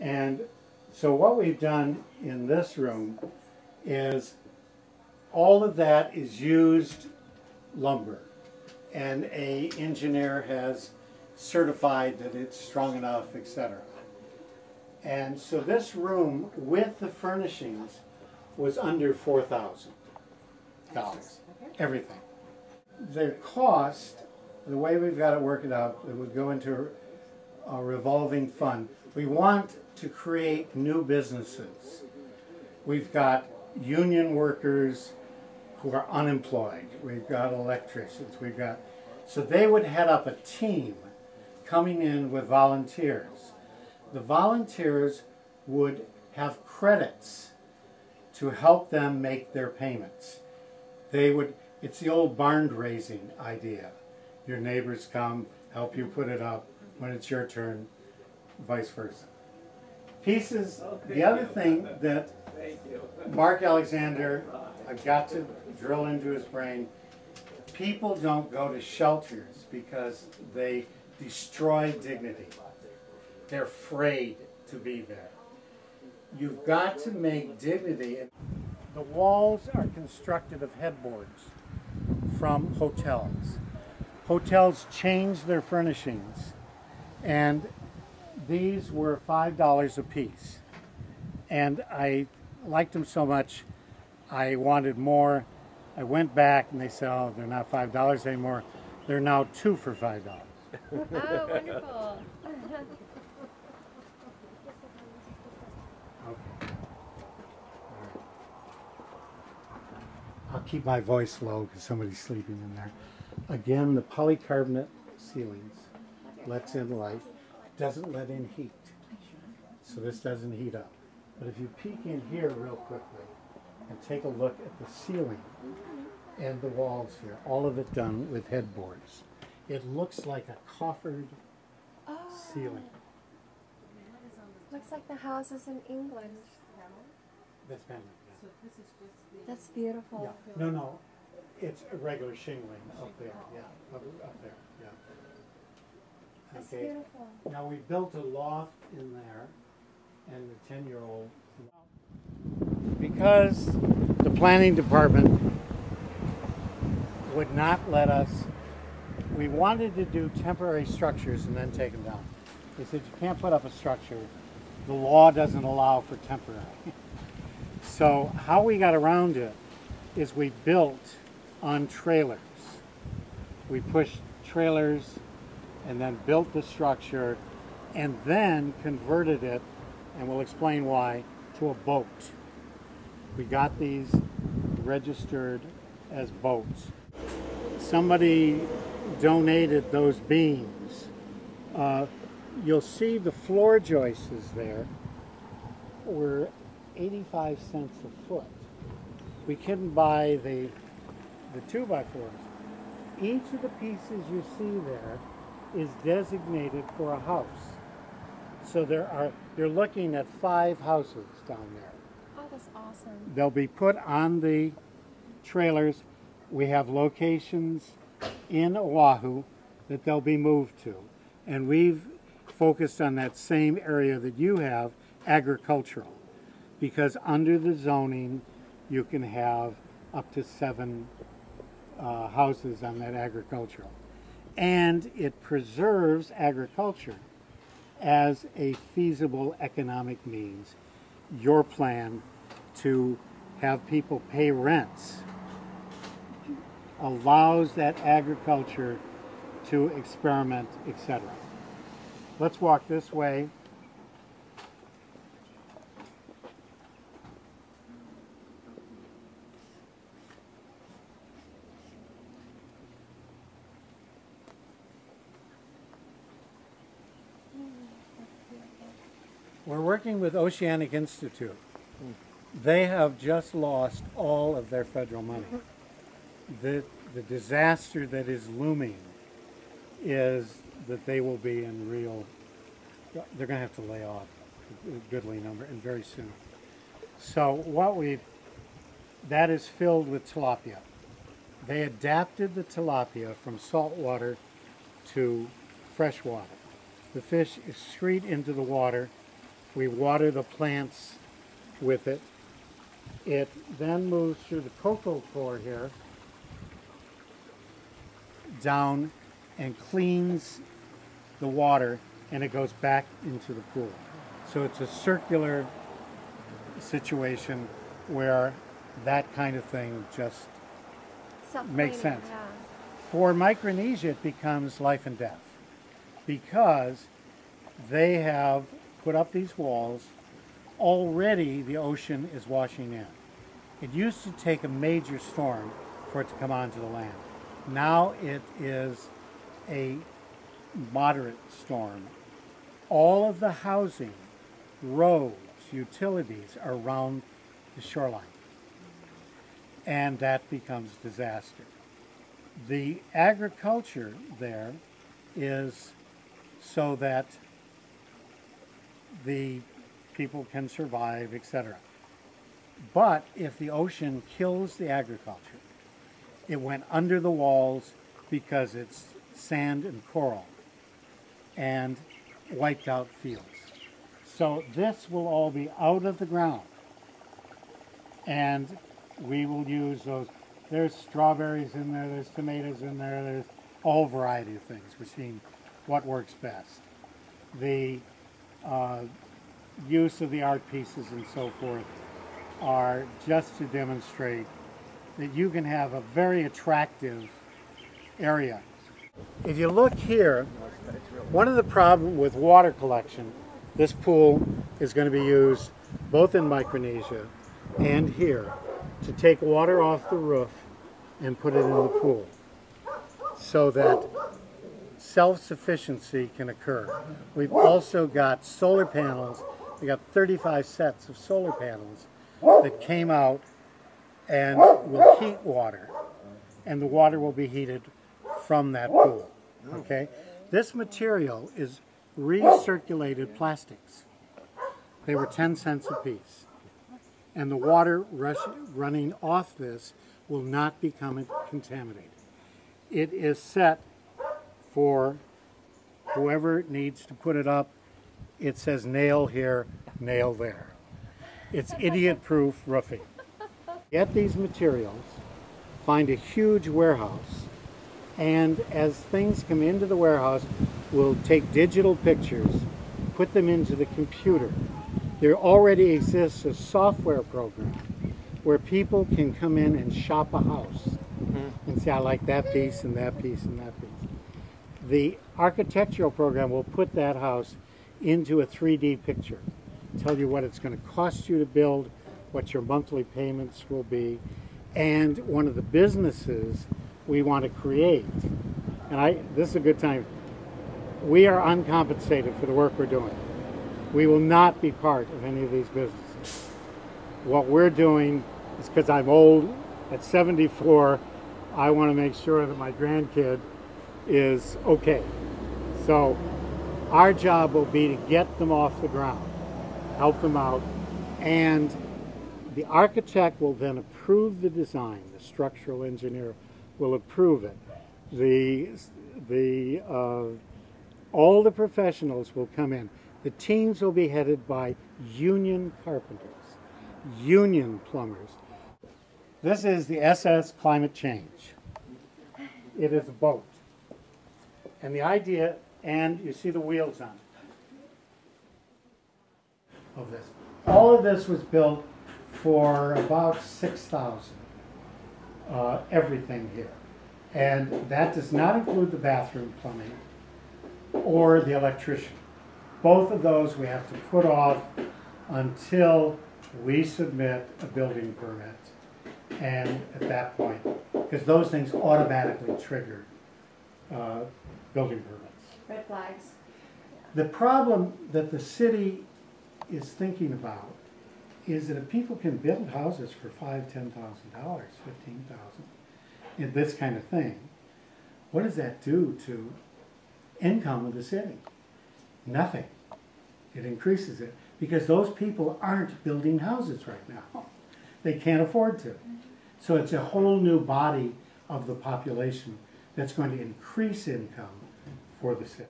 And so what we've done in this room is all of that is used lumber, and an engineer has certified that it's strong enough, etc. And so this room with the furnishings was under $4,000. Everything. The cost, the way we've got it worked out, it would go into a revolving fund. We want to create new businesses. We've got union workers who are unemployed. We've got electricians. So they would head up a team coming in with volunteers. The volunteers would have credits to help them make their payments. It's the old barn raising idea. Your neighbors come, help you put it up. When it's your turn, vice versa. Pieces, the other thing that Mark Alexander, I've got to drill into his brain, people don't go to shelters because they destroy dignity. They're afraid to be there. You've got to make dignity. The walls are constructed of headboards from hotels. Hotels change their furnishings, and these were $5 a piece. And I liked them so much, I wanted more. I went back and they said, oh, they're not $5 anymore. They're now 2 for $5. Oh, wonderful. Okay. I'll keep my voice low because somebody's sleeping in there. Again, the polycarbonate ceilings lets in light, doesn't let in heat. So this doesn't heat up. But if you peek in here real quickly and take a look at the ceiling and the walls here, all of it done with headboards. It looks like a coffered ceiling. Looks like the houses in England. That's Bentley, yeah. That's beautiful. Yeah. No, it's a regular shingling up there, yeah, up there, yeah. That's Okay. beautiful. Now we built a loft in there, and the 10-year-old, because the planning department would not let us, we wanted to do temporary structures and then take them down. They said you can't put up a structure, the law doesn't allow for temporary. So how we got around it is we built on trailers. We pushed trailers and then built the structure and then converted it, and we'll explain why, to a boat. We got these registered as boats. Somebody donated those beams. You'll see the floor joists there were 85 cents a foot. We couldn't buy the 2x4s. Each of the pieces you see there is designated for a house. So you're looking at 5 houses down there. Oh, that's awesome. They'll be put on the trailers. We have locations in Oahu that they'll be moved to. And we've focused on that same area that you have, agricultural. Because under the zoning, you can have up to 7 houses on that agricultural. And it preserves agriculture as a feasible economic means. Your plan to have people pay rents allows that agriculture to experiment, etc. Let's walk this way. We're working with Oceanic Institute. They have just lost all of their federal money. The disaster that is looming is that they will be in real, they're going to have to lay off a goodly number, and very soon. So that is filled with tilapia. They adapted the tilapia from salt water to fresh water. The fish excrete into the water, We water the plants with it. It then moves through the cocoa core here down and cleans the water, and it goes back into the pool. So it's a circular situation where that kind of thing just makes sense. Yeah. For Micronesia, it becomes life and death because they have put up these walls. Already the ocean is washing in. It used to take a major storm for it to come onto the land. Now it is a moderate storm. All of the housing, roads, utilities are around the shoreline, and that becomes disaster. The agriculture there is so that the people can survive, etc. But if the ocean kills the agriculture, it went under the walls because it's sand and coral and wiped out fields. So this will all be out of the ground, and we will use those. There's strawberries in there, there's tomatoes in there, there's a whole variety of things. We're seeing what works best. The use of the art pieces and so forth are just to demonstrate that you can have a very attractive area. If you look here, one of the problems with water collection, this pool is going to be used both in Micronesia and here to take water off the roof and put it in the pool so that self-sufficiency can occur. We've also got solar panels. We got 35 sets of solar panels that came out and will heat water, and the water will be heated from that pool. Okay? This material is recirculated plastics. They were 10 cents a piece. And the water running off this will not become contaminated. It is set for whoever needs to put it up. It says nail here, nail there. It's idiot-proof roofing. Get these materials, find a huge warehouse, and as things come into the warehouse, we'll take digital pictures, put them into the computer. There already exists a software program where people can come in and shop a house and say, I like that piece and that piece and that piece. The architectural program will put that house into a 3D picture, tell you what it's going to cost you to build, what your monthly payments will be, and one of the businesses we want to create, and this is a good time, we are uncompensated for the work we're doing. We will not be part of any of these businesses. What we're doing is because I'm old, at 74, I want to make sure that my grandkid is okay. So our job will be to get them off the ground, help them out, and the architect will then approve the design. The structural engineer will approve it. All the professionals will come in. The teams will be headed by union carpenters, union plumbers. This is the SS Climate Change. It is a boat. And the idea, and you see the wheels on it of this. All of this was built for about $6,000, everything here. And that does not include the bathroom plumbing or the electrician. Both of those we have to put off until we submit a building permit. And at that point, because those things automatically trigger building permits. Red flags. The problem that the city is thinking about is that if people can build houses for $5,000, $10,000, $15,000, and this kind of thing, what does that do to income of the city? Nothing. It increases it because those people aren't building houses right now. They can't afford to. So it's a whole new body of the population that's going to increase income for the city.